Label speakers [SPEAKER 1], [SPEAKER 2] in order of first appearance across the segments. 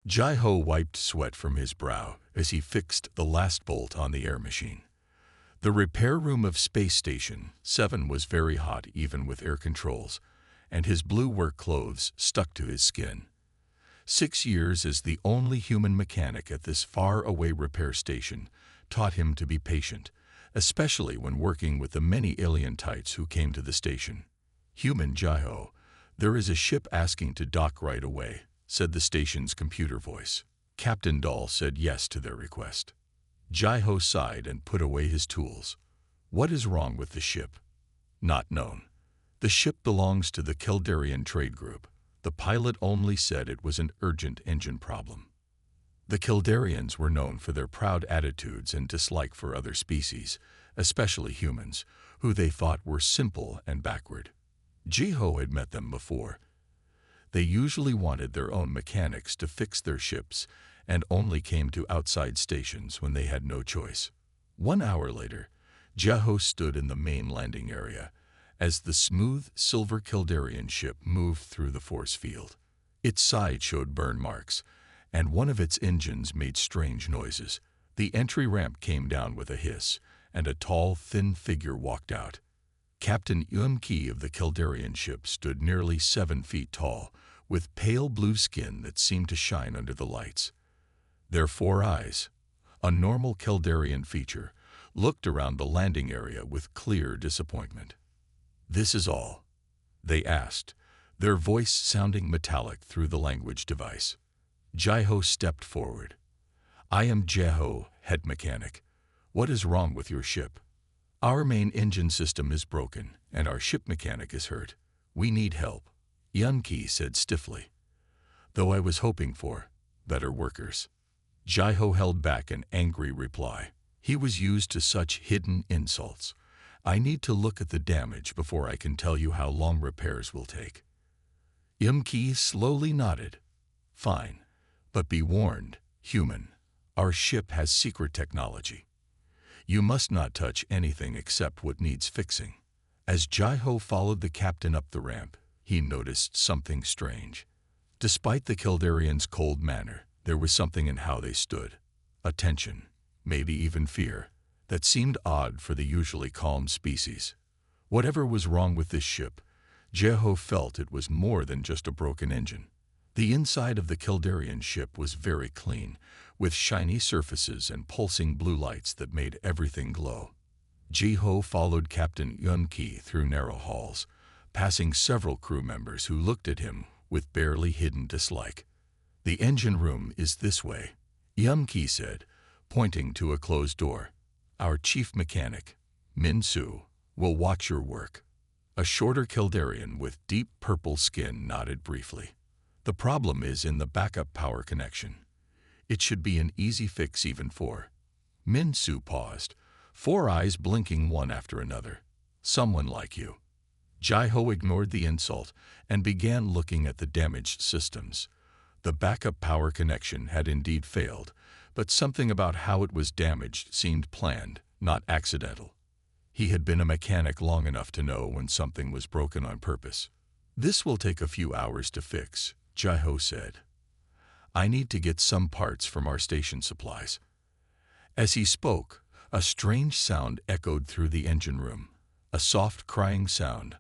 [SPEAKER 1] Jai-Ho wiped sweat from his brow as he fixed the last bolt on the air machine. The repair room of Space Station 7 was very hot even with air controls, and his blue work clothes stuck to his skin. 6 years as the only human mechanic at this far-away repair station taught him to be patient, especially when working with the many alien types who came to the station. "Human Jai-Ho, there is a ship asking to dock right away," said the station's computer voice. Captain Dahl said yes to their request. Jai-Ho sighed and put away his tools. "What is wrong with the ship?" "Not known. The ship belongs to the Kildarian Trade Group. The pilot only said it was an urgent engine problem." The Kildarians were known for their proud attitudes and dislike for other species, especially humans, who they thought were simple and backward. Jai-Ho had met them before. They usually wanted their own mechanics to fix their ships and only came to outside stations when they had no choice. 1 hour later, Jai-Ho stood in the main landing area as the smooth silver Kildarian ship moved through the force field. Its side showed burn marks, and one of its engines made strange noises. The entry ramp came down with a hiss, and a tall, thin figure walked out. Captain Ki of the Kildarian ship stood nearly 7 feet tall, with pale blue skin that seemed to shine under the lights. Their 4 eyes, a normal Kildarian feature, looked around the landing area with clear disappointment. "This is all?" they asked, their voice sounding metallic through the language device. Jai-Ho stepped forward. "I am Jai-Ho, head mechanic. What is wrong with your ship?" "Our main engine system is broken, and our ship mechanic is hurt. We need help," Ki said stiffly. "Though I was hoping for better workers." Jai-Ho held back an angry reply. He was used to such hidden insults. "I need to look at the damage before I can tell you how long repairs will take." Ki slowly nodded. "Fine, but be warned, human. Our ship has secret technology. You must not touch anything except what needs fixing." As Jai-Ho followed the captain up the ramp, he noticed something strange. Despite the Kildarians' cold manner, there was something in how they stood. A tension, maybe even fear, that seemed odd for the usually calm species. Whatever was wrong with this ship, Jai-Ho felt it was more than just a broken engine. The inside of the Kildarian ship was very clean, with shiny surfaces and pulsing blue lights that made everything glow. Jai-Ho followed Captain Ki through narrow halls, passing several crew members who looked at him with barely hidden dislike. "The engine room is this way," Ki said, pointing to a closed door. "Our chief mechanic, Min-Soo, will watch your work." A shorter Kildarian with deep purple skin nodded briefly. "The problem is in the backup power connection. It should be an easy fix even for—" Min-Soo paused, 4 eyes blinking one after another. "Someone like you." Jai-Ho ignored the insult and began looking at the damaged systems. The backup power connection had indeed failed, but something about how it was damaged seemed planned, not accidental. He had been a mechanic long enough to know when something was broken on purpose. "This will take a few hours to fix," Jai-Ho said. "I need to get some parts from our station supplies." As he spoke, a strange sound echoed through the engine room, a soft crying sound,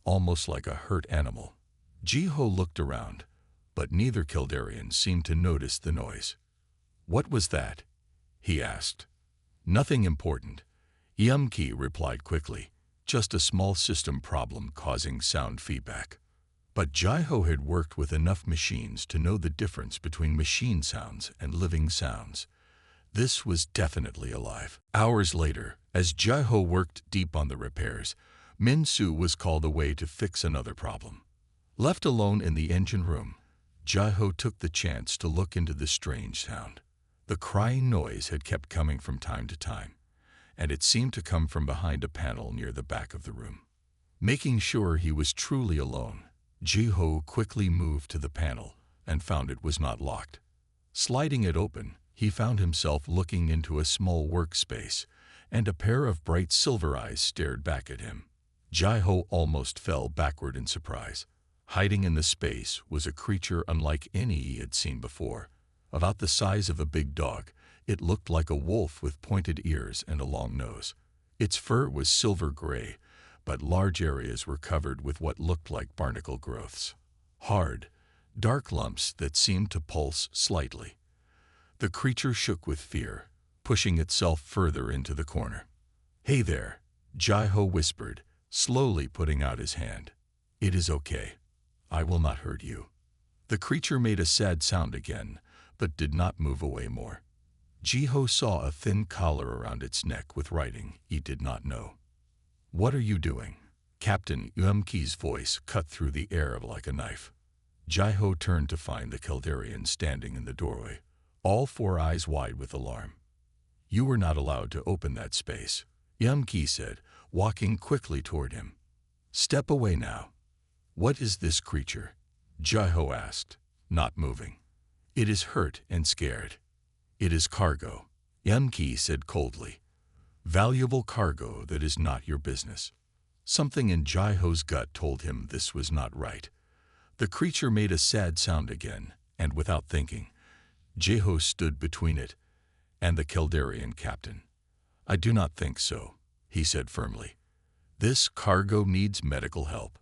[SPEAKER 1] almost like a hurt animal. Jai-Ho looked around, but neither Kildarian seemed to notice the noise. "What was that?" he asked. "Nothing important," Ki replied quickly, "just a small system problem causing sound feedback." But Jai-Ho had worked with enough machines to know the difference between machine sounds and living sounds. This was definitely alive. Hours later, as Jai-Ho worked deep on the repairs, Min-Soo was called away to fix another problem. Left alone in the engine room, Jai-Ho took the chance to look into the strange sound. The crying noise had kept coming from time to time, and it seemed to come from behind a panel near the back of the room. Making sure he was truly alone, Jai-Ho quickly moved to the panel and found it was not locked. Sliding it open, he found himself looking into a small workspace, and a pair of bright silver eyes stared back at him. Jai-Ho almost fell backward in surprise. Hiding in the space was a creature unlike any he had seen before. About the size of a big dog, it looked like a wolf with pointed ears and a long nose. Its fur was silver gray, but large areas were covered with what looked like barnacle growths. Hard, dark lumps that seemed to pulse slightly. The creature shook with fear, pushing itself further into the corner. "Hey there," Jai-Ho whispered, slowly putting out his hand. "It is okay. I will not hurt you." The creature made a sad sound again, but did not move away more. Jai-Ho saw a thin collar around its neck with writing he did not know. "What are you doing?" Captain Yumki's voice cut through the air like a knife. Jai-Ho turned to find the Kaldarian standing in the doorway, all four eyes wide with alarm. "You were not allowed to open that space," Yumki said, walking quickly toward him. "Step away now." "What is this creature?" Jai-Ho asked, not moving. "It is hurt and scared." "It is cargo," Yumki said coldly. "Valuable cargo that is not your business." Something in Jai-Ho's gut told him this was not right. The creature made a sad sound again, and without thinking, Jai-Ho stood between it and the Kaldarian captain. "I do not think so," he said firmly. "This cargo needs medical help."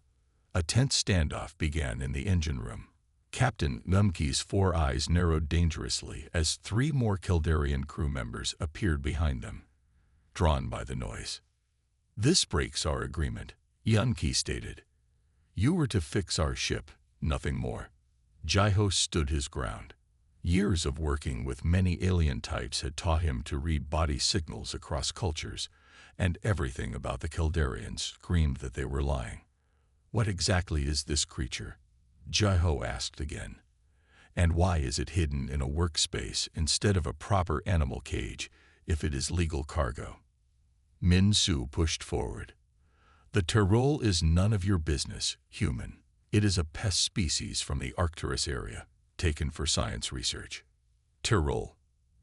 [SPEAKER 1] A tense standoff began in the engine room. Captain Yumki's four eyes narrowed dangerously as three more Kaldarian crew members appeared behind them, drawn by the noise. "This breaks our agreement," Yumki stated. "You were to fix our ship, nothing more." Jai-Ho stood his ground. Years of working with many alien types had taught him to read body signals across cultures, and everything about the Kaldarians screamed that they were lying. "What exactly is this creature?" Jai-Ho asked again. "And why is it hidden in a workspace instead of a proper animal cage if it is legal cargo?" Min Su pushed forward. "The Tyrol is none of your business, human. It is a pest species from the Arcturus area, taken for science research." "Tyrol,"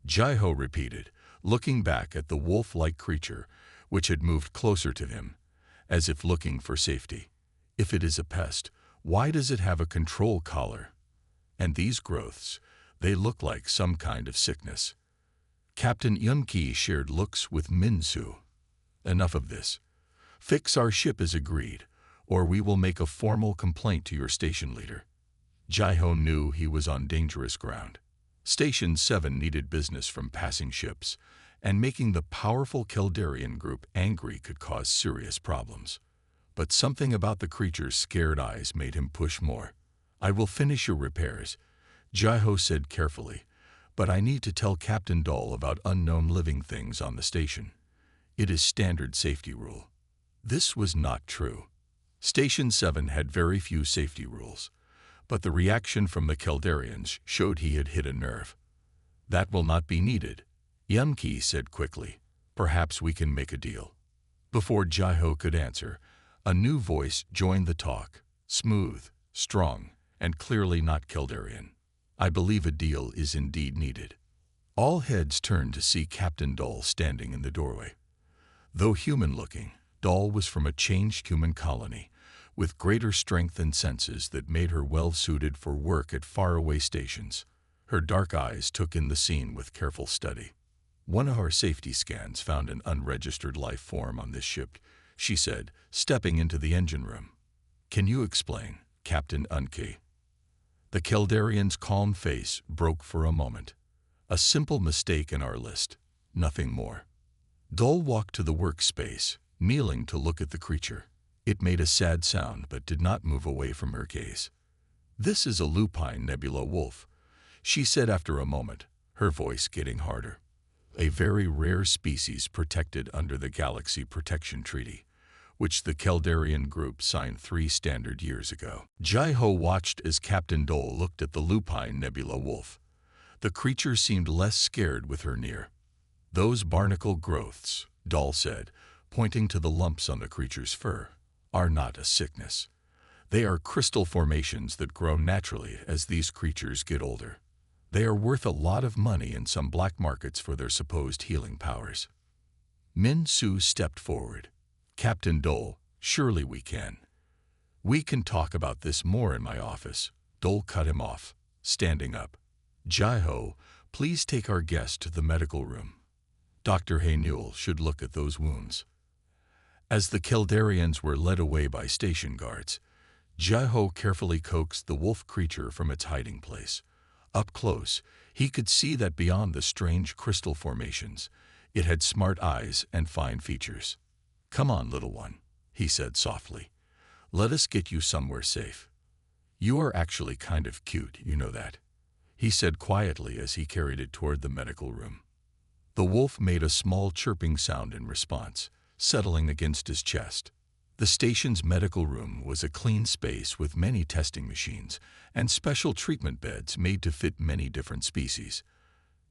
[SPEAKER 1] Jai-Ho repeated, looking back at the wolf-like creature, which had moved closer to him, as if looking for safety. "If it is a pest, why does it have a control collar? And these growths, they look like some kind of sickness." Captain Yumki shared looks with Min Su. "Enough of this. Fix our ship as agreed, or we will make a formal complaint to your station leader." Jai-Ho knew he was on dangerous ground. Station 7 needed business from passing ships, and making the powerful Kaldarian group angry could cause serious problems. But something about the creature's scared eyes made him push more. "I will finish your repairs," Jai-Ho said carefully, "but I need to tell Captain Dole about unknown living things on the station. It is standard safety rule." This was not true. Station 7 had very few safety rules, but the reaction from the Kaldarians showed he had hit a nerve. "That will not be needed," Yumki said quickly. "Perhaps we can make a deal." Before Jai-Ho could answer, a new voice joined the talk, smooth, strong, and clearly not Kaldarian. "I believe a deal is indeed needed." All heads turned to see Captain Dole standing in the doorway. Though human-looking, Dole was from a changed human colony, with greater strength and senses that made her well-suited for work at faraway stations. Her dark eyes took in the scene with careful study. "One of our safety scans found an unregistered life form on this ship," she said, stepping into the engine room. "Can you explain, Captain Unke?" The Kaldarian's calm face broke for a moment. "A simple mistake in our list, nothing more." Dole walked to the workspace, kneeling to look at the creature. It made a sad sound but did not move away from her gaze. "This is a lupine nebula wolf," she said after a moment, her voice getting harder. "A very rare species protected under the Galaxy Protection Treaty, which the Kaldarian group signed 3 standard years ago." Jai-Ho watched as Captain Dole looked at the lupine nebula wolf. The creature seemed less scared with her near. "Those barnacle growths," Dole said, pointing to the lumps on the creature's fur, "are not a sickness. They are crystal formations that grow naturally as these creatures get older. They are worth a lot of money in some black markets for their supposed healing powers." Min Su stepped forward. "Captain Dole, surely we can." "We can talk about this more in my office," Dole cut him off, standing up. Jai-Ho, please take our guest to the medical room. Dr. Haynul should look at those wounds. As the Kildarians were led away by station guards, Jai-Ho carefully coaxed the wolf creature from its hiding place. Up close, he could see that beyond the strange crystal formations, it had smart eyes and fine features. "Come on, little one," he said softly. "Let us get you somewhere safe. You are actually kind of cute, you know that," he said quietly as he carried it toward the medical room. The wolf made a small chirping sound in response, settling against his chest. The station's medical room was a clean space with many testing machines and special treatment beds made to fit many different species.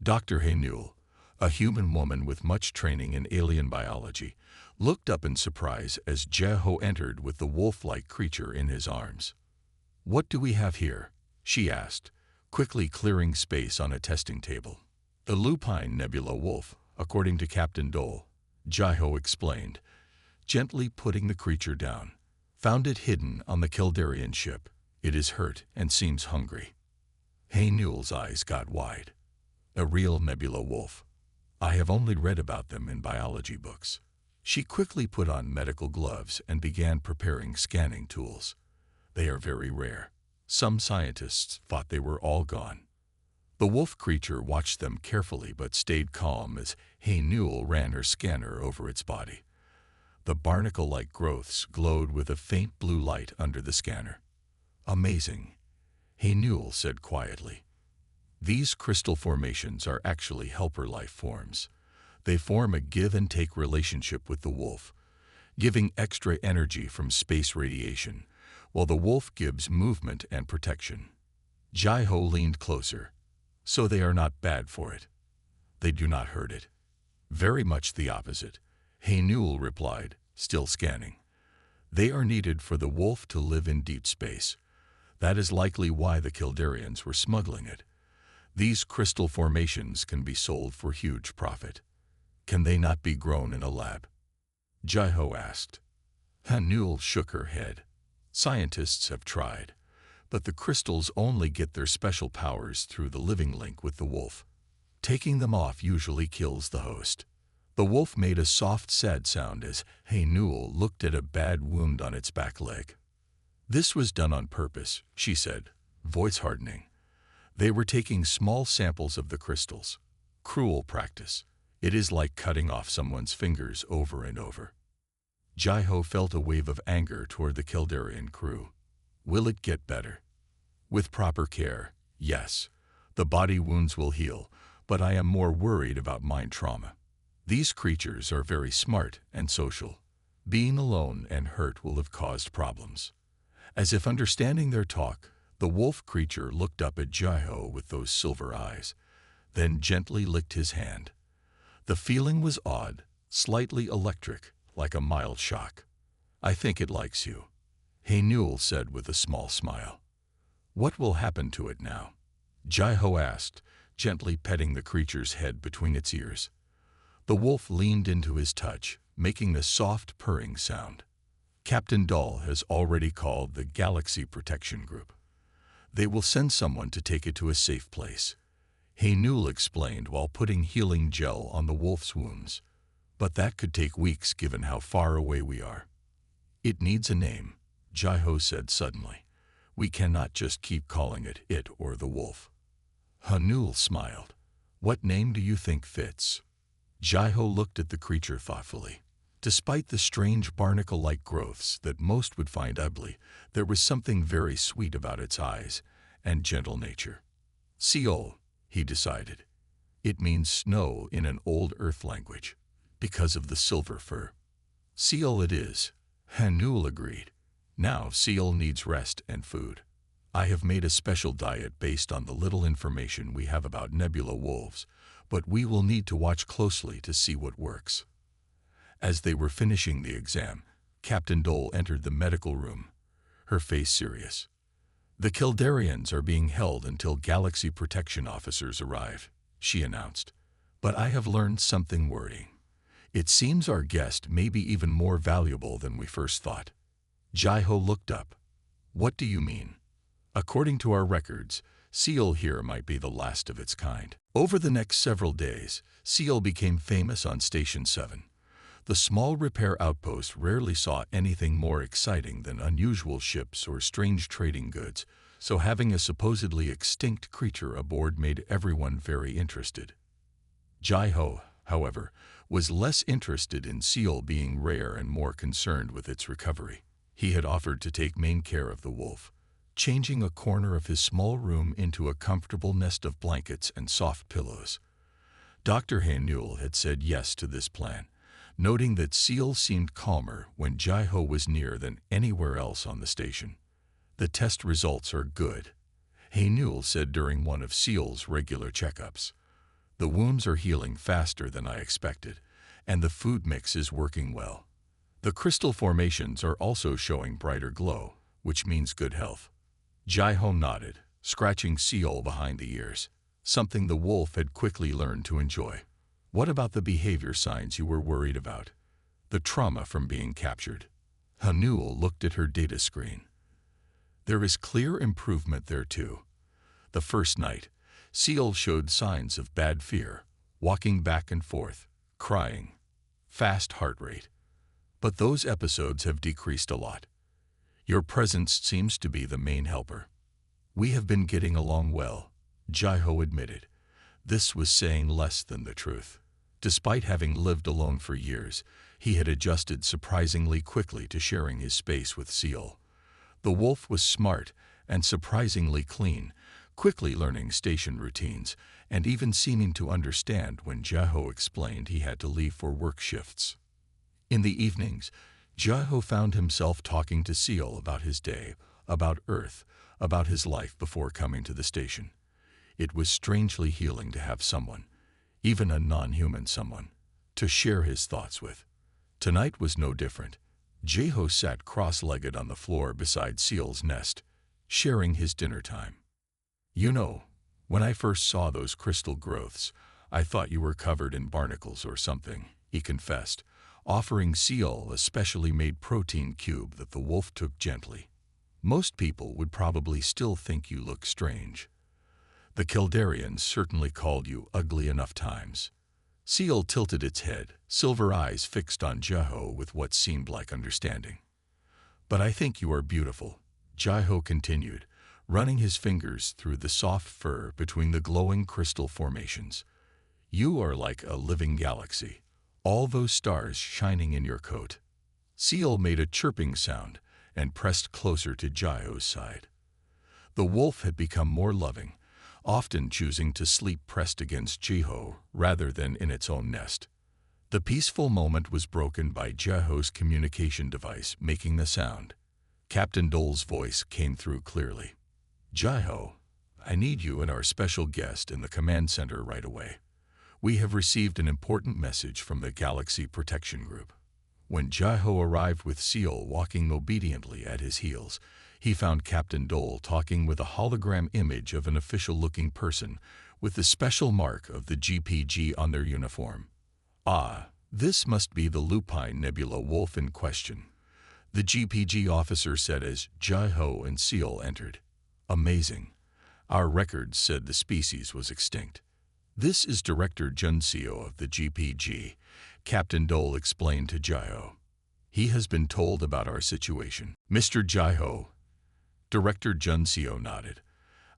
[SPEAKER 1] Dr. Haynul, a human woman with much training in alien biology, looked up in surprise as Jai-Ho entered with the wolf-like creature in his arms. "What do we have here?" she asked, quickly clearing space on a testing table. "The lupine nebula wolf, according to Captain Dole," Jai-Ho explained, gently putting the creature down. "Found it hidden on the Kildarian ship. It is hurt and seems hungry." Haynul's eyes got wide. "A real nebula wolf. I have only read about them in biology books." She quickly put on medical gloves and began preparing scanning tools. "They are very rare. Some scientists thought they were all gone." The wolf creature watched them carefully but stayed calm as Haynul ran her scanner over its body. The barnacle-like growths glowed with a faint blue light under the scanner. "Amazing," Haynul said quietly. "These crystal formations are actually helper life forms. They form a give-and-take relationship with the wolf, giving extra energy from space radiation, while the wolf gives movement and protection." Jai-Ho leaned closer. "So they are not bad for it. They do not hurt it." "Very much the opposite," Haynul replied, still scanning. "They are needed for the wolf to live in deep space. That is likely why the Kildarians were smuggling it. These crystal formations can be sold for huge profit." "Can they not be grown in a lab?" Jai-Ho asked. Haynul shook her head. "Scientists have tried, but the crystals only get their special powers through the living link with the wolf. Taking them off usually kills the host." The wolf made a soft, sad sound as Haynul looked at a bad wound on its back leg. "This was done on purpose," she said, voice hardening. "They were taking small samples of the crystals. Cruel practice. It is like cutting off someone's fingers over and over." Jai-Ho felt a wave of anger toward the Kildarian crew. "Will it get better?" "With proper care, yes. The body wounds will heal, but I am more worried about mind trauma. These creatures are very smart and social. Being alone and hurt will have caused problems." As if understanding their talk, the wolf creature looked up at Jai-Ho with those silver eyes, then gently licked his hand. The feeling was odd, slightly electric, like a mild shock. "I think it likes you," Haynul said with a small smile. "What will happen to it now?" Jai-Ho asked, gently petting the creature's head between its ears. The wolf leaned into his touch, making a soft purring sound. "Captain Dahl has already called the Galaxy Protection Group. They will send someone to take it to a safe place," Haynul explained while putting healing gel on the wolf's wounds. "But that could take weeks given how far away we are." "It needs a name," Jai-Ho said suddenly. "We cannot just keep calling it or the wolf." Haynul smiled. "What name do you think fits?" Jai-Ho looked at the creature thoughtfully. Despite the strange barnacle-like growths that most would find ugly, there was something very sweet about its eyes and gentle nature. "Seol," he decided. "It means snow in an old Earth language, because of the silver fur." "Seol it is," Haynul agreed. "Now Seol needs rest and food. I have made a special diet based on the little information we have about nebula wolves, but we will need to watch closely to see what works." As they were finishing the exam, Captain Dole entered the medical room, her face serious. "The Kildarians are being held until Galaxy Protection officers arrive," she announced. "But I have learned something worrying. It seems our guest may be even more valuable than we first thought." Jai-Ho looked up. "What do you mean?" "According to our records, Seal here might be the last of its kind. Over the next several days, Seal became famous on Station 7. The small repair outpost rarely saw anything more exciting than unusual ships or strange trading goods, so having a supposedly extinct creature aboard made everyone very interested. Jai-Ho, however, was less interested in Seal being rare and more concerned with its recovery. He had offered to take main care of the wolf, changing a corner of his small room into a comfortable nest of blankets and soft pillows. Dr. Hainul had said yes to this plan, noting that Seal seemed calmer when Jai-Ho was near than anywhere else on the station. "The test results are good," Hainul said during one of Seal's regular checkups. "The wounds are healing faster than I expected, and the food mix is working well. The crystal formations are also showing brighter glow, which means good health." Jai-Ho nodded, scratching Seal behind the ears, something the wolf had quickly learned to enjoy. "What about the behavior signs you were worried about? The trauma from being captured?" Hainul looked at her data screen. "There is clear improvement there too. The first night, Seal showed signs of bad fear, walking back and forth, crying, fast heart rate. But those episodes have decreased a lot. Your presence seems to be the main helper." "We have been getting along well," Jai-Ho admitted. This was saying less than the truth. Despite having lived alone for years, he had adjusted surprisingly quickly to sharing his space with Seal. The wolf was smart and surprisingly clean, quickly learning station routines, and even seeming to understand when Jai-Ho explained he had to leave for work shifts. In the evenings, Jai-Ho found himself talking to Seal about his day, about Earth, about his life before coming to the station. It was strangely healing to have someone, even a non-human someone, to share his thoughts with. Tonight was no different. Jai-Ho sat cross-legged on the floor beside Seal's nest, sharing his dinner time. "You know, when I first saw those crystal growths, I thought you were covered in barnacles or something," he confessed, offering Seal a specially made protein cube that the wolf took gently. "Most people would probably still think you look strange. The Kildarians certainly called you ugly enough times." Seal tilted its head, silver eyes fixed on Jai-Ho with what seemed like understanding. "But I think you are beautiful," Jai-Ho continued, running his fingers through the soft fur between the glowing crystal formations. "You are like a living galaxy, all those stars shining in your coat." Seal made a chirping sound and pressed closer to Jai-Ho's side. The wolf had become more loving, often choosing to sleep pressed against Jai-Ho rather than in its own nest. The peaceful moment was broken by Jai-Ho's communication device making the sound. Captain Dole's voice came through clearly. "Jai-Ho, I need you and our special guest in the command center right away. We have received an important message from the Galaxy Protection Group." When Jai-Ho arrived with Seal walking obediently at his heels, he found Captain Dole talking with a hologram image of an official-looking person with the special mark of the GPG on their uniform. "Ah, this must be the Lupine Nebula wolf in question," the GPG officer said as Jai-Ho and Seal entered. "Amazing. Our records said the species was extinct." "This is Director Junseo of the GPG," Captain Dole explained to Jai-Ho. "He has been told about our situation." "Mr. Jai-Ho," Director Junseo nodded.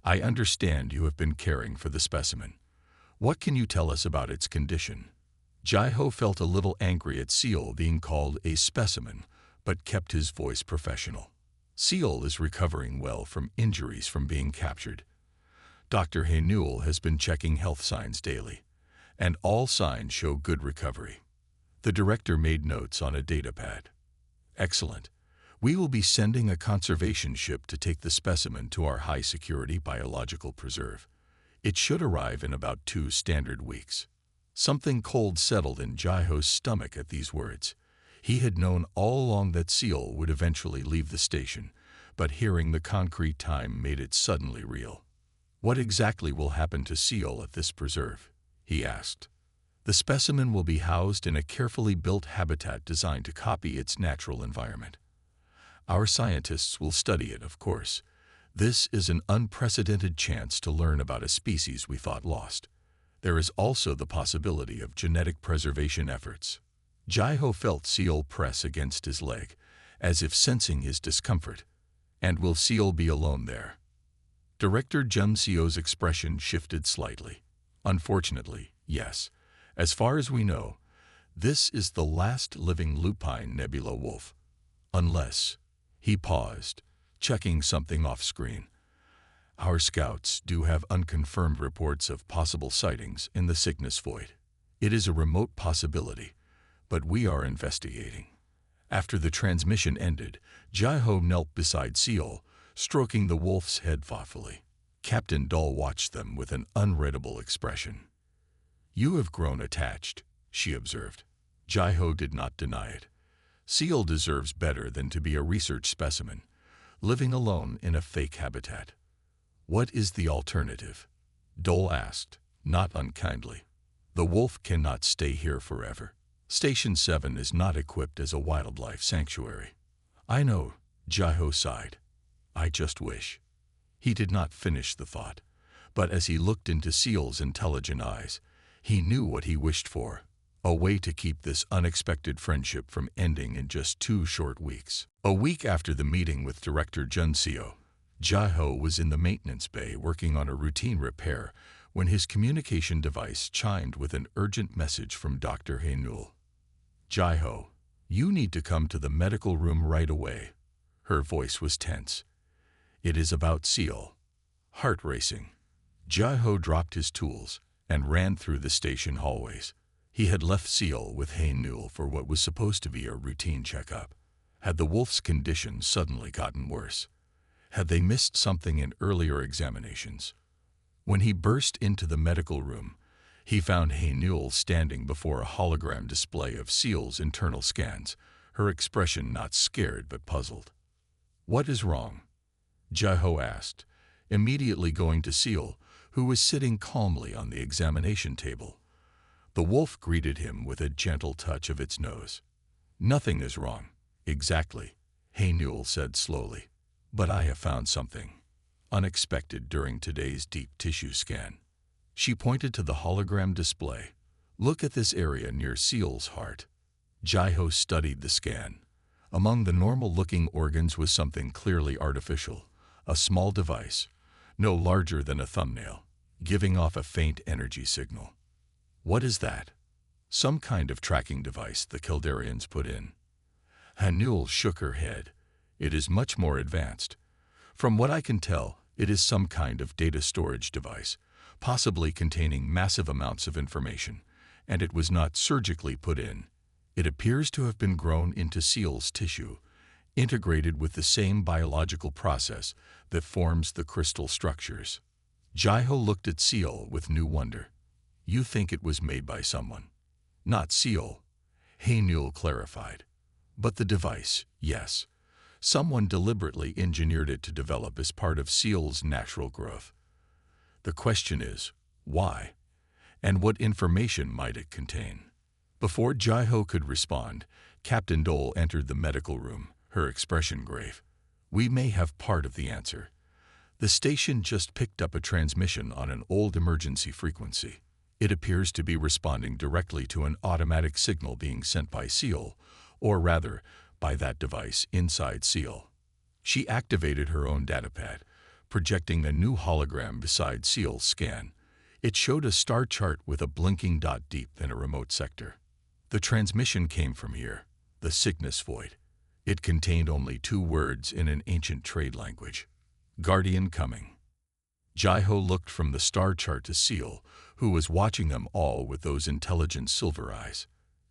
[SPEAKER 1] "I understand you have been caring for the specimen. What can you tell us about its condition?" Jai-Ho felt a little angry at Seal being called a specimen, but kept his voice professional. "Seal is recovering well from injuries from being captured. Dr. Hainul has been checking health signs daily, and all signs show good recovery." The director made notes on a datapad. "Excellent. We will be sending a conservation ship to take the specimen to our high-security biological preserve. It should arrive in about 2 standard weeks." Something cold settled in Jai-Ho's stomach at these words. He had known all along that Seal would eventually leave the station, but hearing the concrete time made it suddenly real. "What exactly will happen to Seal at this preserve?" he asked. "The specimen will be housed in a carefully built habitat designed to copy its natural environment. Our scientists will study it, of course. This is an unprecedented chance to learn about a species we thought lost. There is also the possibility of genetic preservation efforts. Jai-Ho felt Seal press against his leg, as if sensing his discomfort. And will Seal be alone there? Director Jun Seo's expression shifted slightly. Unfortunately, yes. As far as we know, this is the last living lupine nebula wolf. Unless... He paused, checking something off-screen. Our scouts do have unconfirmed reports of possible sightings in the Cygnus Void. It is a remote possibility, but we are investigating. After the transmission ended, Jai-Ho knelt beside Seal, stroking the wolf's head thoughtfully. Captain Dull watched them with an unreadable expression. "You have grown attached," she observed. Jai-Ho did not deny it. Seal deserves better than to be a research specimen, living alone in a fake habitat. "What is the alternative?" Dole asked, not unkindly. "The wolf cannot stay here forever. Station 7 is not equipped as a wildlife sanctuary." "I know," Jai-Ho sighed. "I just wish." He did not finish the thought, but as he looked into Seal's intelligent eyes, he knew what he wished for. A way to keep this unexpected friendship from ending in just 2 short weeks. A week after the meeting with Director Jun Seo, Jai-Ho was in the maintenance bay working on a routine repair when his communication device chimed with an urgent message from Dr. Hae-Nul. "Jai-Ho, you need to come to the medical room right away." Her voice was tense. "It is about Seal." Heart racing, Jai-Ho dropped his tools and ran through the station hallways. He had left Seal with Hae-Nul for what was supposed to be a routine checkup. Had the wolf's condition suddenly gotten worse? Had they missed something in earlier examinations? When he burst into the medical room, he found Hae-Nul standing before a hologram display of Seal's internal scans, her expression not scared but puzzled. "What is wrong?" Jai-Ho asked, immediately going to Seal, who was sitting calmly on the examination table. The wolf greeted him with a gentle touch of its nose. "Nothing is wrong, exactly," Hae-Nul said slowly. "But I have found something unexpected during today's deep tissue scan." She pointed to the hologram display. "Look at this area near Seal's heart." Jai-Ho studied the scan. Among the normal-looking organs was something clearly artificial, a small device, no larger than a thumbnail, giving off a faint energy signal. "What is that?" "Some kind of tracking device the Kildarians put in." Hae-Nul shook her head. "It is much more advanced. From what I can tell, it is some kind of data storage device, possibly containing massive amounts of information, and it was not surgically put in. It appears to have been grown into Seal's tissue, integrated with the same biological process that forms the crystal structures." Jai-Ho looked at Seal with new wonder. "You think it was made by someone?" "Not Seal," Hae-Nul clarified. "But the device, yes. Someone deliberately engineered it to develop as part of Seal's natural growth. The question is, why? And what information might it contain?" Before Jai-Ho could respond, Captain Dole entered the medical room, her expression grave. "We may have part of the answer. The station just picked up a transmission on an old emergency frequency. It appears to be responding directly to an automatic signal being sent by Seal, or rather, by that device inside Seal." She activated her own datapad, projecting a new hologram beside Seal's scan. It showed a star chart with a blinking dot deep in a remote sector. The transmission came from here, the Cygnus Void. It contained only 2 words in an ancient trade language. "Guardian coming." Jai-Ho looked from the star chart to Seal, who was watching them all with those intelligent silver eyes.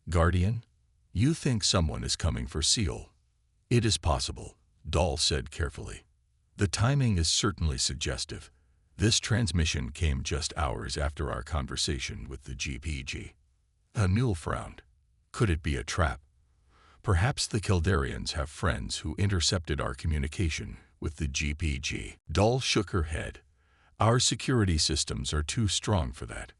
[SPEAKER 1] "Guardian? You think someone is coming for Seal?" "It is possible," Dahl said carefully. "The timing is certainly suggestive. This transmission came just hours after our conversation with the GPG." Hae-Nul frowned. Could it be a trap? Perhaps the Kildarians have friends who intercepted our communication with the GPG. Dahl shook her head. "Our security systems are too strong for that.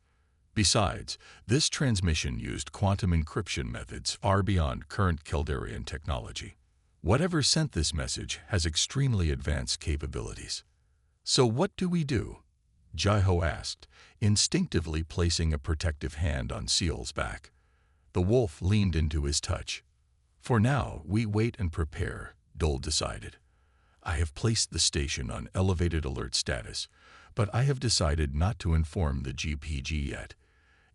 [SPEAKER 1] Besides, this transmission used quantum encryption methods far beyond current Kildarian technology. Whatever sent this message has extremely advanced capabilities. "So what do we do?" Jai-Ho asked, instinctively placing a protective hand on Seal's back. The wolf leaned into his touch. "For now, we wait and prepare," Dole decided. "I have placed the station on elevated alert status, but I have decided not to inform the GPG yet.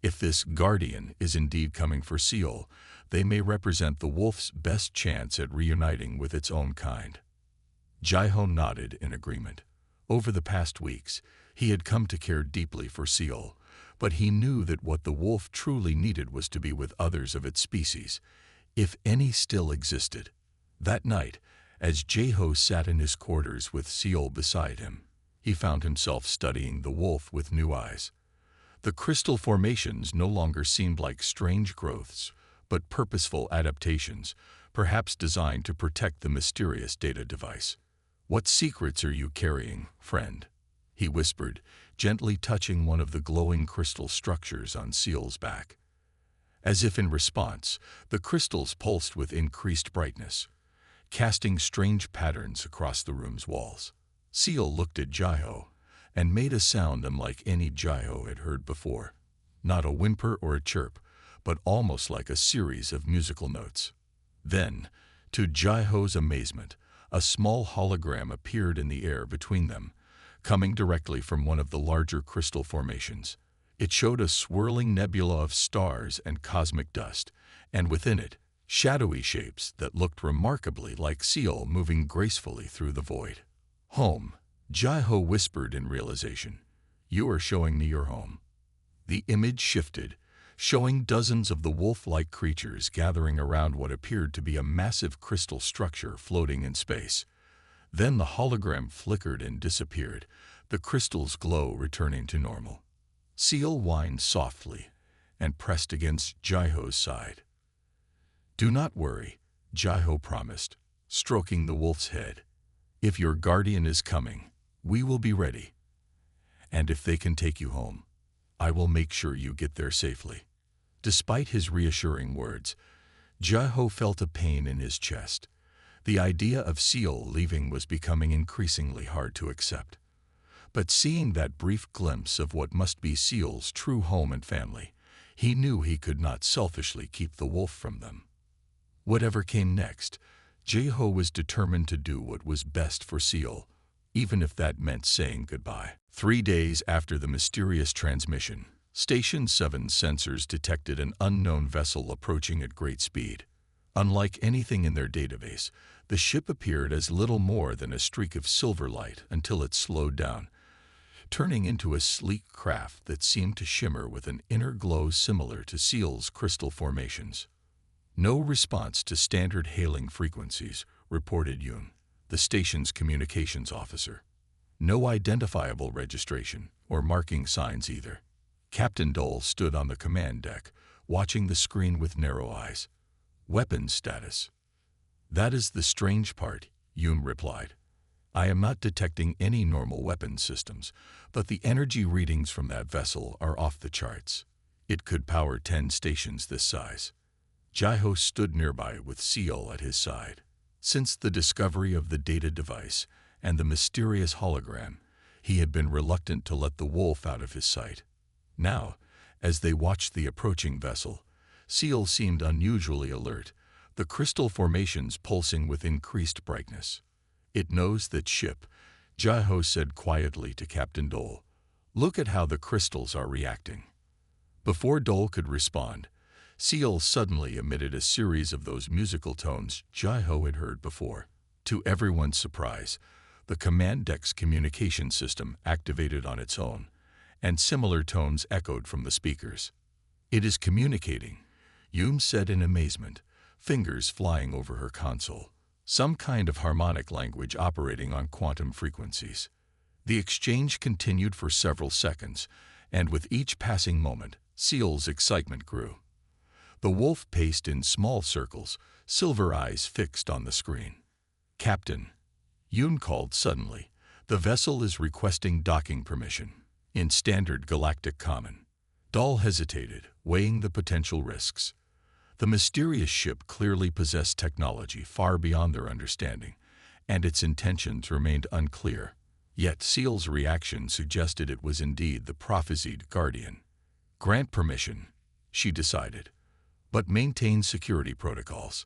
[SPEAKER 1] If this guardian is indeed coming for Seal, they may represent the wolf's best chance at reuniting with its own kind." Jai-Ho nodded in agreement. Over the past weeks, he had come to care deeply for Seal, but he knew that what the wolf truly needed was to be with others of its species, if any still existed. That night, as Jai-Ho sat in his quarters with Seal beside him, he found himself studying the wolf with new eyes. The crystal formations no longer seemed like strange growths, but purposeful adaptations, perhaps designed to protect the mysterious data device. "What secrets are you carrying, friend?" he whispered, gently touching one of the glowing crystal structures on Seal's back. As if in response, the crystals pulsed with increased brightness, casting strange patterns across the room's walls. Seal looked at Jai-Ho and made a sound unlike any Jai-Ho had heard before. Not a whimper or a chirp, but almost like a series of musical notes. Then, to Jai-Ho's amazement, a small hologram appeared in the air between them, coming directly from one of the larger crystal formations. It showed a swirling nebula of stars and cosmic dust, and within it, shadowy shapes that looked remarkably like Seal moving gracefully through the void. "Home," Jai-Ho whispered in realization. "You are showing me your home." The image shifted, showing dozens of the wolf-like creatures gathering around what appeared to be a massive crystal structure floating in space. Then the hologram flickered and disappeared, the crystal's glow returning to normal. Seal whined softly and pressed against Jai-Ho's side. "Do not worry," Jai-Ho promised, stroking the wolf's head. "If your guardian is coming, we will be ready. And if they can take you home, I will make sure you get there safely." Despite his reassuring words, Jai-Ho felt a pain in his chest. The idea of Seal leaving was becoming increasingly hard to accept. But seeing that brief glimpse of what must be Seal's true home and family, he knew he could not selfishly keep the wolf from them. Whatever came next, Jai-Ho was determined to do what was best for Seal, even if that meant saying goodbye. 3 days after the mysterious transmission, Station 7's sensors detected an unknown vessel approaching at great speed. Unlike anything in their database, the ship appeared as little more than a streak of silver light until it slowed down, turning into a sleek craft that seemed to shimmer with an inner glow similar to Seal's crystal formations. "No response to standard hailing frequencies," reported Yoon, the station's communications officer. "No identifiable registration or marking signs either." Captain Dole stood on the command deck, watching the screen with narrow eyes. "Weapons status." "That is the strange part," Yoon replied. "I am not detecting any normal weapons systems, but the energy readings from that vessel are off the charts. It could power 10 stations this size." Jai-Ho stood nearby with Seal at his side. Since the discovery of the data device and the mysterious hologram, he had been reluctant to let the wolf out of his sight. Now, as they watched the approaching vessel, Seal seemed unusually alert, the crystal formations pulsing with increased brightness. "It knows that ship," Jai-Ho said quietly to Captain Dole. "Look at how the crystals are reacting." Before Dole could respond, Seal suddenly emitted a series of those musical tones Jai-Ho had heard before. To everyone's surprise, the command deck's communication system activated on its own, and similar tones echoed from the speakers. "It is communicating," Yoon said in amazement, fingers flying over her console. "Some kind of harmonic language operating on quantum frequencies." The exchange continued for several seconds, and with each passing moment, Seal's excitement grew. The wolf paced in small circles, silver eyes fixed on the screen. "Captain," Yoon called suddenly, "the vessel is requesting docking permission in standard Galactic common." Dole hesitated, weighing the potential risks. The mysterious ship clearly possessed technology far beyond their understanding, and its intentions remained unclear. Yet Seal's reaction suggested it was indeed the prophesied guardian. Grant permission, she decided, but maintain security protocols.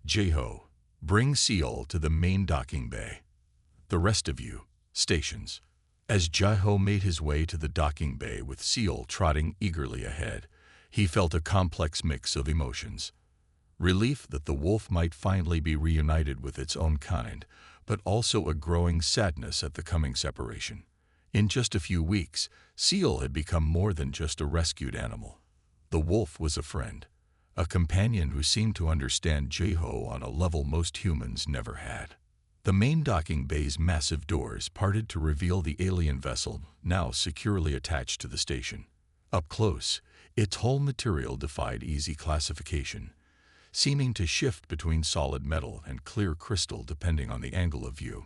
[SPEAKER 1] Jeho, bring Seal to the main docking bay. The rest of you, stations. As Jeho made his way to the docking bay with Seal trotting eagerly ahead, he felt a complex mix of emotions. Relief that the wolf might finally be reunited with its own kind, but also a growing sadness at the coming separation. In just a few weeks, Seal had become more than just a rescued animal. The wolf was a friend, a companion who seemed to understand Jeho on a level most humans never had. The main docking bay's massive doors parted to reveal the alien vessel, now securely attached to the station. Up close, its whole material defied easy classification, seeming to shift between solid metal and clear crystal depending on the angle of view.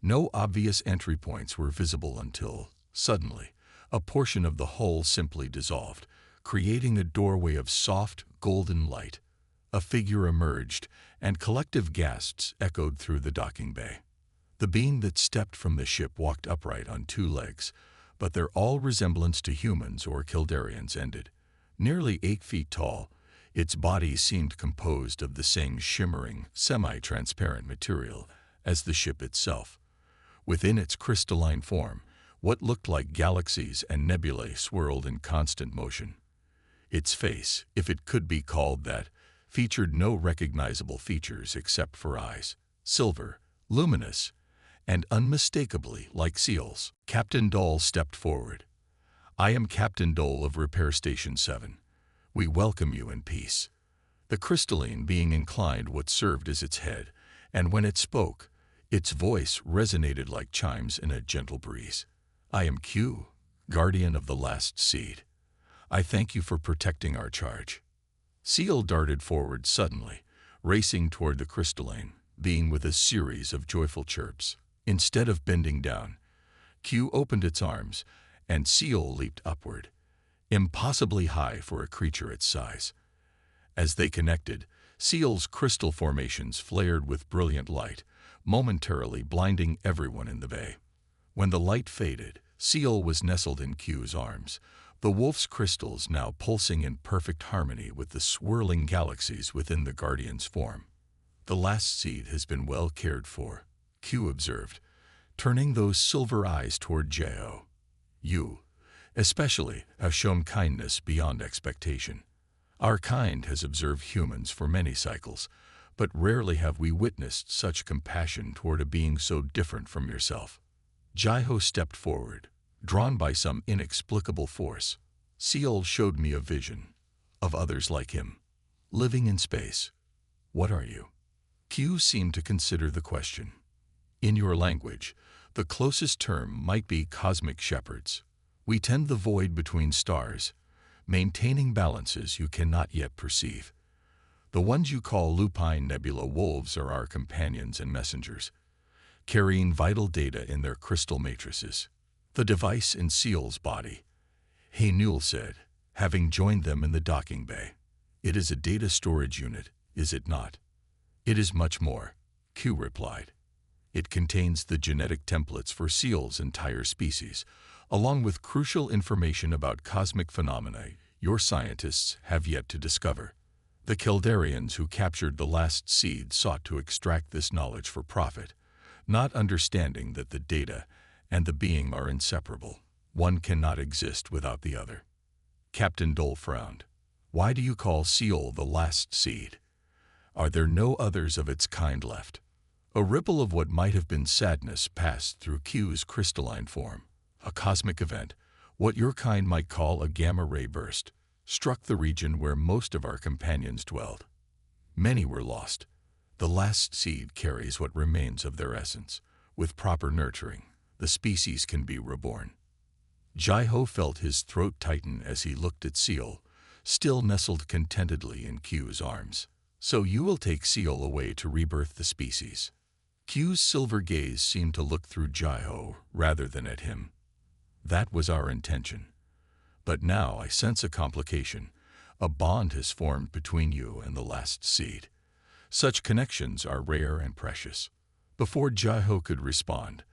[SPEAKER 1] No obvious entry points were visible until, suddenly, a portion of the hull simply dissolved, creating a doorway of soft, golden light. A figure emerged, and collective gasps echoed through the docking bay. The being that stepped from the ship walked upright on two legs, but their all resemblance to humans or Kildarians ended. Nearly 8 feet tall, its body seemed composed of the same shimmering, semi-transparent material as the ship itself. Within its crystalline form, what looked like galaxies and nebulae swirled in constant motion. Its face, if it could be called that, featured no recognizable features except for eyes, silver, luminous, and unmistakably like Seal's. Captain Dole stepped forward. "I am Captain Dole of Repair Station 7. We welcome you in peace." The crystalline being inclined what served as its head, and when it spoke, its voice resonated like chimes in a gentle breeze. "I am Q, guardian of the last seed. I thank you for protecting our charge." Seal darted forward suddenly, racing toward the crystalline being with a series of joyful chirps. Instead of bending down, Q opened its arms, and Seal leaped upward, impossibly high for a creature its size. As they connected, Seal's crystal formations flared with brilliant light, momentarily blinding everyone in the bay. When the light faded, Seal was nestled in Q's arms, the wolf's crystals now pulsing in perfect harmony with the swirling galaxies within the Guardian's form. "The last seed has been well cared for," Q observed, turning those silver eyes toward Jeho. "You, especially, have shown kindness beyond expectation. Our kind has observed humans for many cycles, but rarely have we witnessed such compassion toward a being so different from yourself." Jeho stepped forward, drawn by some inexplicable force. "Seal showed me a vision of others like him, living in space. What are you?" Q seemed to consider the question. "In your language, the closest term might be cosmic shepherds. We tend the void between stars, maintaining balances you cannot yet perceive. The ones you call lupine nebula wolves are our companions and messengers, carrying vital data in their crystal matrices." "The device in Seal's body," Haynul said, having joined them in the docking bay. "It is a data storage unit, is it not?" "It is much more," Q replied. "It contains the genetic templates for Seal's entire species, along with crucial information about cosmic phenomena your scientists have yet to discover. The Kildarians who captured the last seed sought to extract this knowledge for profit, not understanding that the data and the being are inseparable. One cannot exist without the other." Captain Dole frowned. "Why do you call Seal the last seed? Are there no others of its kind left?" A ripple of what might have been sadness passed through Q's crystalline form. "A cosmic event, what your kind might call a gamma-ray burst, struck the region where most of our companions dwelled. Many were lost. The last seed carries what remains of their essence. With proper nurturing, the species can be reborn." Jeho felt his throat tighten as he looked at Seal, still nestled contentedly in Q's arms. "So you will take Seal away to rebirth the species?" Q's silver gaze seemed to look through Jeho rather than at him. "That was our intention. But now I sense a complication. A bond has formed between you and the last seed. Such connections are rare and precious." Before Jeho could respond,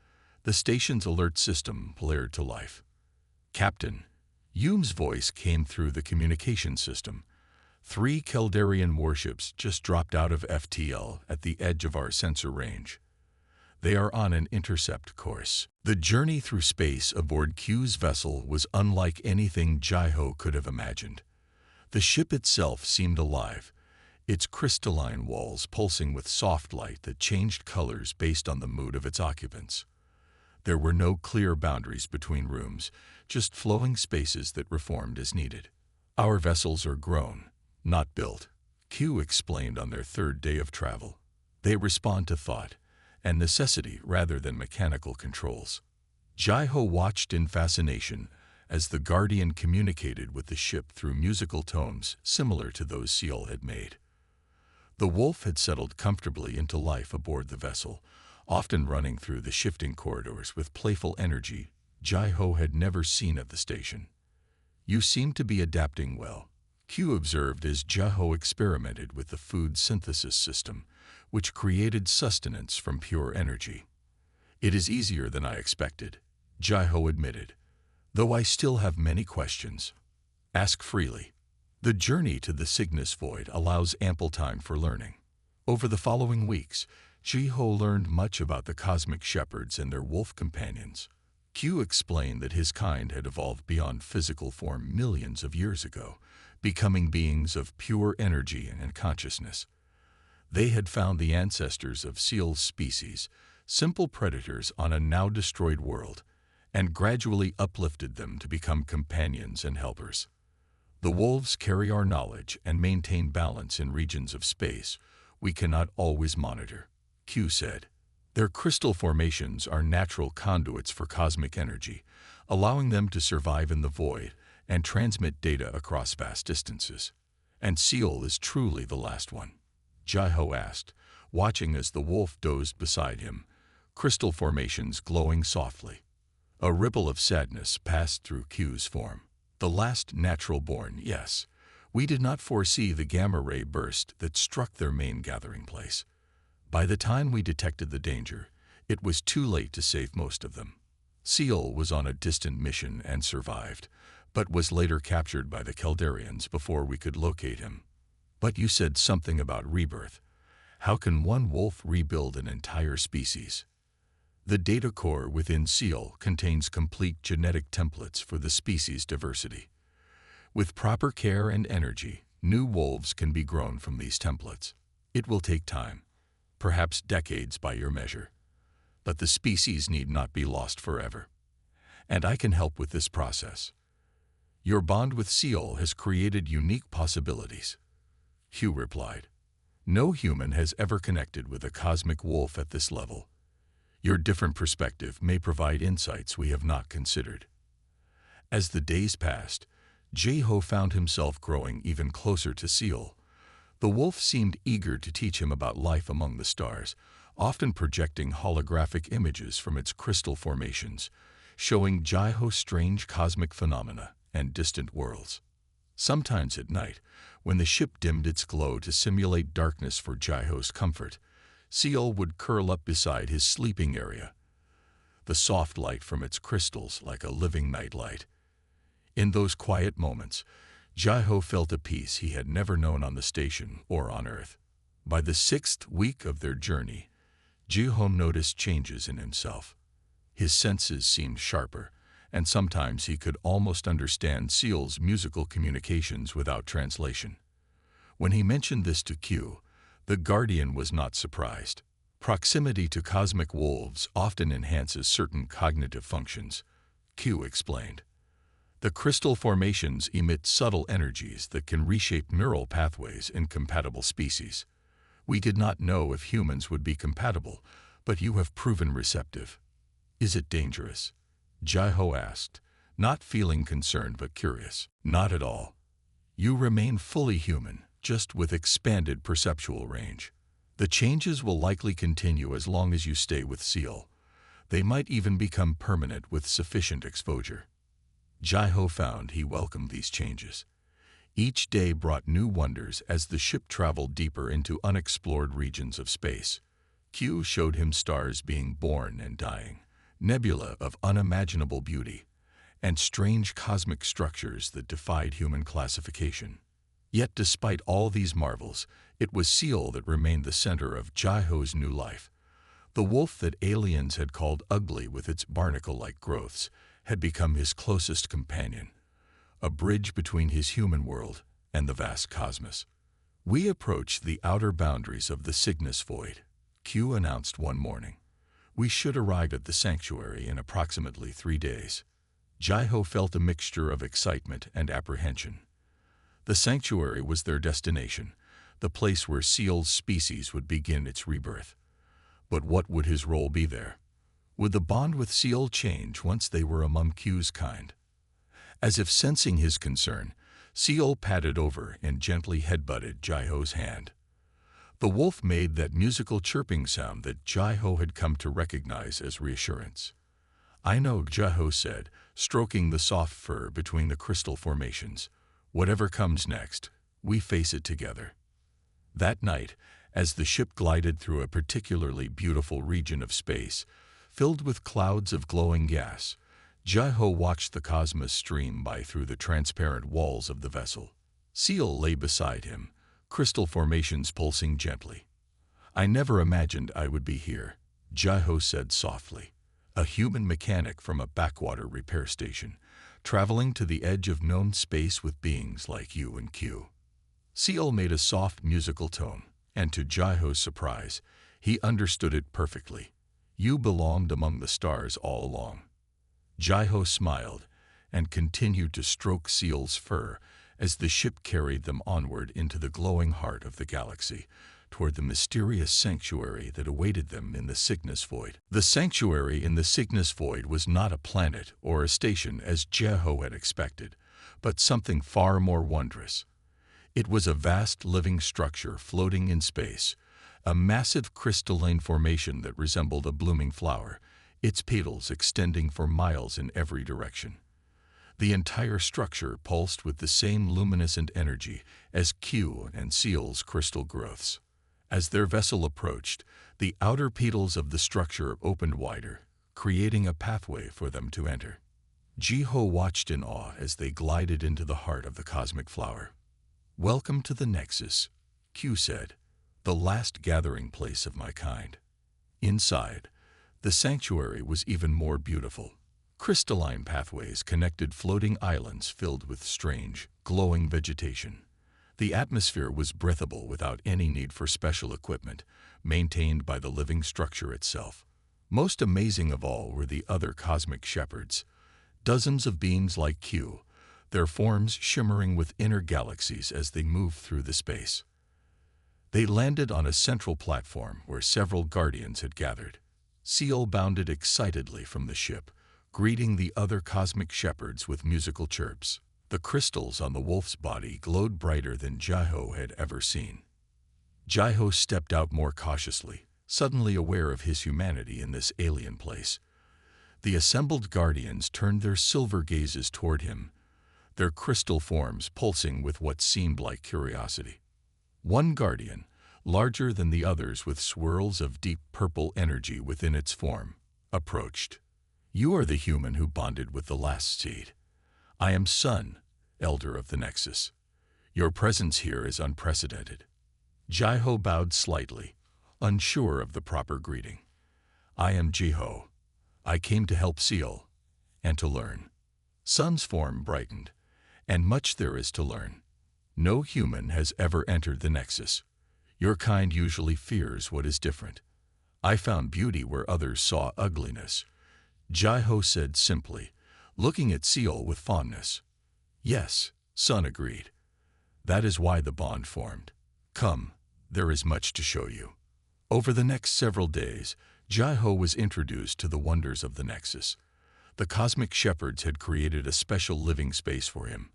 [SPEAKER 1] The station's alert system blared to life. "Captain," Hume's voice came through the communication system. "3 Caldarian warships just dropped out of FTL at the edge of our sensor range. They are on an intercept course." The journey through space aboard Q's vessel was unlike anything Jai-Ho could have imagined. The ship itself seemed alive, its crystalline walls pulsing with soft light that changed colors based on the mood of its occupants. There were no clear boundaries between rooms, just flowing spaces that reformed as needed. "Our vessels are grown, not built," Q explained on their 3rd day of travel. "They respond to thought and necessity rather than mechanical controls." Jai-Ho watched in fascination as the Guardian communicated with the ship through musical tones similar to those Seal had made. The wolf had settled comfortably into life aboard the vessel, often running through the shifting corridors with playful energy Jai-Ho had never seen at the station. "You seem to be adapting well," Q observed as Jai-Ho experimented with the food synthesis system, which created sustenance from pure energy. "It is easier than I expected," Jai-Ho admitted, "though I still have many questions. Ask freely." The journey to the Cygnus Void allows ample time for learning. Over the following weeks, Jai-Ho learned much about the cosmic shepherds and their wolf companions. Q explained that his kind had evolved beyond physical form millions of years ago, becoming beings of pure energy and consciousness. They had found the ancestors of Seal's species, simple predators on a now-destroyed world, and gradually uplifted them to become companions and helpers. "The wolves carry our knowledge and maintain balance in regions of space we cannot always monitor," Q said. "Their crystal formations are natural conduits for cosmic energy, allowing them to survive in the void and transmit data across vast distances. And Seal is truly the last one?" Jai-Ho asked, watching as the wolf dozed beside him, crystal formations glowing softly. A ripple of sadness passed through Q's form. "The last natural-born, yes. We did not foresee the gamma-ray burst that struck their main gathering place. By the time we detected the danger, it was too late to save most of them. Seal was on a distant mission and survived, but was later captured by the Caldarians before we could locate him." "But you said something about rebirth. How can one wolf rebuild an entire species?" "The data core within Seal contains complete genetic templates for the species' diversity. With proper care and energy, new wolves can be grown from these templates. It will take time, perhaps decades by your measure. But the species need not be lost forever. And I can help with this process. Your bond with Seal has created unique possibilities," Hugh replied. "No human has ever connected with a cosmic wolf at this level. Your different perspective may provide insights we have not considered." As the days passed, Jai-Ho found himself growing even closer to Seal. The wolf seemed eager to teach him about life among the stars, often projecting holographic images from its crystal formations, showing Jai-Ho strange cosmic phenomena and distant worlds. Sometimes at night, when the ship dimmed its glow to simulate darkness for Jai-Ho's comfort, Seal would curl up beside his sleeping area, the soft light from its crystals like a living nightlight. In those quiet moments, Jai-Ho felt a peace he had never known on the station or on Earth. By the 6th week of their journey, Jai-Ho noticed changes in himself. His senses seemed sharper, and sometimes he could almost understand Seal's musical communications without translation. When he mentioned this to Q, the Guardian was not surprised. Proximity to cosmic wolves often enhances certain cognitive functions, Q explained. The crystal formations emit subtle energies that can reshape neural pathways in compatible species. We did not know if humans would be compatible, but you have proven receptive. Is it dangerous? Jai-Ho asked, not feeling concerned but curious. Not at all. You remain fully human, just with expanded perceptual range. The changes will likely continue as long as you stay with Seal. They might even become permanent with sufficient exposure. Jai-Ho found he welcomed these changes. Each day brought new wonders as the ship traveled deeper into unexplored regions of space. Q showed him stars being born and dying, nebula of unimaginable beauty, and strange cosmic structures that defied human classification. Yet despite all these marvels, it was Seal that remained the center of Jai-Ho's new life. The wolf that aliens had called ugly with its barnacle-like growths had become his closest companion, a bridge between his human world and the vast cosmos. We approached the outer boundaries of the Cygnus Void, Q announced one morning. We should arrive at the sanctuary in approximately 3 days. Jai-Ho felt a mixture of excitement and apprehension. The sanctuary was their destination, the place where Seal's species would begin its rebirth. But what would his role be there? Would the bond with Seal change once they were among Q's kind? As if sensing his concern, Seal padded over and gently headbutted Jai-Ho's hand. The wolf made that musical chirping sound that Jai-Ho had come to recognize as reassurance. "I know," Jai-Ho said, stroking the soft fur between the crystal formations. "Whatever comes next, we face it together." That night, as the ship glided through a particularly beautiful region of space, filled with clouds of glowing gas, Jai-Ho watched the cosmos stream by through the transparent walls of the vessel. Seal lay beside him, crystal formations pulsing gently. "I never imagined I would be here," Jai-Ho said softly, a human mechanic from a backwater repair station, traveling to the edge of known space with beings like you and Q. Seal made a soft musical tone, and to Jai-Ho's surprise, he understood it perfectly. "You belonged among the stars all along." Jai-Ho smiled and continued to stroke Seal's fur as the ship carried them onward into the glowing heart of the galaxy, toward the mysterious sanctuary that awaited them in the Cygnus Void. The sanctuary in the Cygnus Void was not a planet or a station as Jai-Ho had expected, but something far more wondrous. It was a vast living structure floating in space, a massive crystalline formation that resembled a blooming flower, its petals extending for miles in every direction. The entire structure pulsed with the same luminescent energy as Q and Seal's crystal growths. As their vessel approached, the outer petals of the structure opened wider, creating a pathway for them to enter. Jai-Ho watched in awe as they glided into the heart of the cosmic flower. "Welcome to the Nexus," Q said, "the last gathering place of my kind." Inside, the sanctuary was even more beautiful. Crystalline pathways connected floating islands filled with strange, glowing vegetation. The atmosphere was breathable without any need for special equipment, maintained by the living structure itself. Most amazing of all were the other cosmic shepherds, dozens of beings like Q, their forms shimmering with inner galaxies as they moved through the space. They landed on a central platform where several guardians had gathered. Seal bounded excitedly from the ship, greeting the other cosmic shepherds with musical chirps. The crystals on the wolf's body glowed brighter than Jai-Ho had ever seen. Jai-Ho stepped out more cautiously, suddenly aware of his humanity in this alien place. The assembled guardians turned their silver gazes toward him, their crystal forms pulsing with what seemed like curiosity. One guardian, larger than the others with swirls of deep purple energy within its form, approached. "You are the human who bonded with the last seed. I am Sun, Elder of the Nexus. Your presence here is unprecedented." Jai-Ho bowed slightly, unsure of the proper greeting. "I am Jai-Ho. I came to help Seal, and to learn." Sun's form brightened, "And much there is to learn. No human has ever entered the Nexus. Your kind usually fears what is different. I found beauty where others saw ugliness," Jai-Ho said simply, looking at Seal with fondness. "Yes," Sun agreed. "That is why the bond formed. Come, there is much to show you." Over the next several days, Jai-Ho was introduced to the wonders of the Nexus. The cosmic shepherds had created a special living space for him,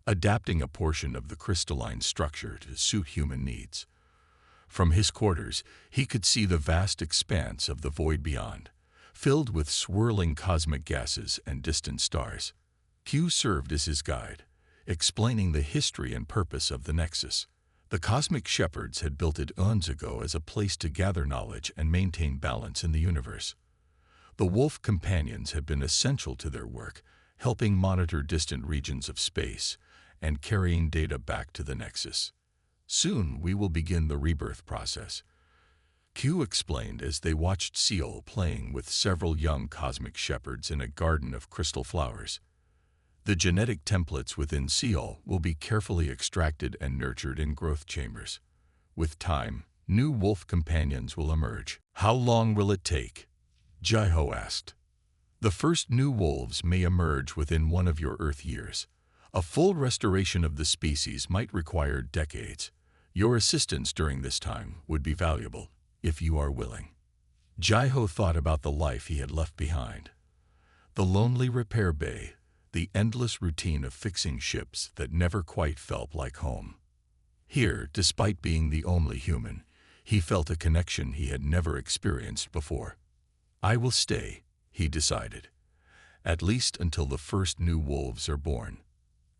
[SPEAKER 1] adapting a portion of the crystalline structure to suit human needs. From his quarters, he could see the vast expanse of the void beyond, filled with swirling cosmic gases and distant stars. Q served as his guide, explaining the history and purpose of the Nexus. The cosmic shepherds had built it eons ago as a place to gather knowledge and maintain balance in the universe. The wolf companions had been essential to their work, helping monitor distant regions of space and carrying data back to the Nexus. Soon we will begin the rebirth process, Q explained as they watched Seal playing with several young cosmic shepherds in a garden of crystal flowers. The genetic templates within Seal will be carefully extracted and nurtured in growth chambers. With time, new wolf companions will emerge. How long will it take? Jaiho asked. The first new wolves may emerge within one of your Earth years. A full restoration of the species might require decades. Your assistance during this time would be valuable, if you are willing. Jaiho thought about the life he had left behind. The lonely repair bay, the endless routine of fixing ships that never quite felt like home. Here, despite being the only human, he felt a connection he had never experienced before. I will stay, he decided, at least until the first new wolves are born.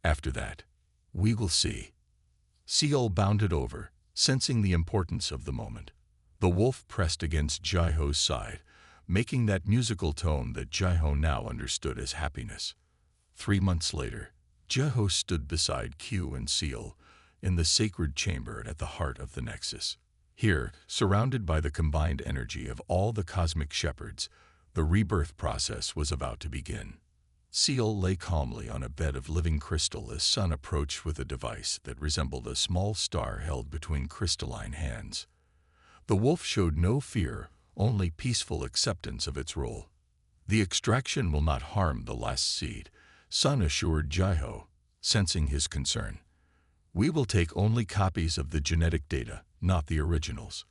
[SPEAKER 1] After that, we will see. Seal bounded over, sensing the importance of the moment. The wolf pressed against Jaiho's side, making that musical tone that Jaiho now understood as happiness. 3 months later, Jaiho stood beside Q and Seal in the sacred chamber at the heart of the Nexus. Here, surrounded by the combined energy of all the cosmic shepherds, the rebirth process was about to begin. Seal lay calmly on a bed of living crystal as Sun approached with a device that resembled a small star held between crystalline hands. The wolf showed no fear, only peaceful acceptance of its role. The extraction will not harm the last seed, Sun assured Jaiho, sensing his concern. We will take only copies of the genetic data, not the originals.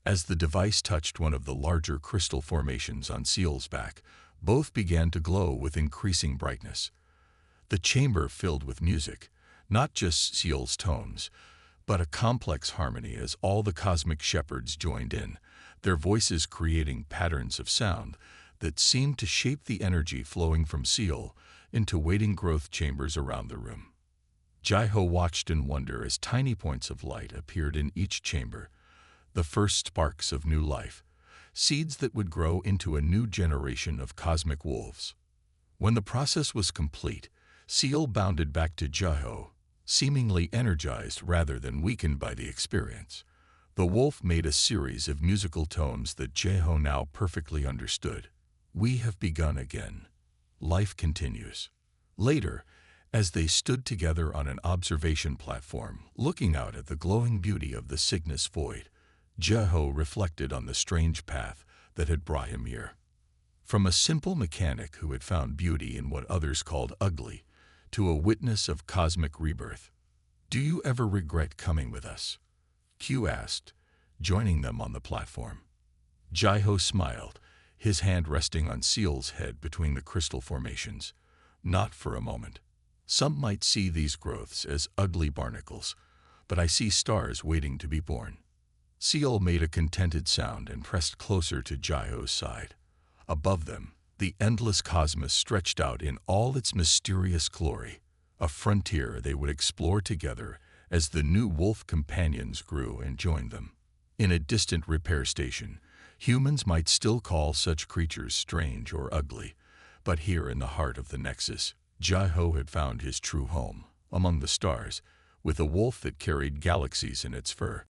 [SPEAKER 1] As the device touched one of the larger crystal formations on Seal's back, both began to glow with increasing brightness. The chamber filled with music, not just Seal's tones, but a complex harmony as all the cosmic shepherds joined in, their voices creating patterns of sound that seemed to shape the energy flowing from Seal into waiting growth chambers around the room. Jaiho watched in wonder as tiny points of light appeared in each chamber, the first sparks of new life, seeds that would grow into a new generation of cosmic wolves. When the process was complete, Seal bounded back to Jaiho, seemingly energized rather than weakened by the experience. The wolf made a series of musical tones that Jaiho now perfectly understood. We have begun again. Life continues. Later, as they stood together on an observation platform, looking out at the glowing beauty of the Cygnus void, Jaiho reflected on the strange path that had brought him here. From a simple mechanic who had found beauty in what others called ugly, to a witness of cosmic rebirth. Do you ever regret coming with us? Q asked, joining them on the platform. Jaiho smiled, his hand resting on Seal's head between the crystal formations. Not for a moment. Some might see these growths as ugly barnacles, but I see stars waiting to be born. Seal made a contented sound and pressed closer to Jaiho's side. Above them, the endless cosmos stretched out in all its mysterious glory, a frontier they would explore together as the new wolf companions grew and joined them. In a distant repair station, humans might still call such creatures strange or ugly, but here in the heart of the Nexus, Jaiho had found his true home, among the stars, with a wolf that carried galaxies in its fur.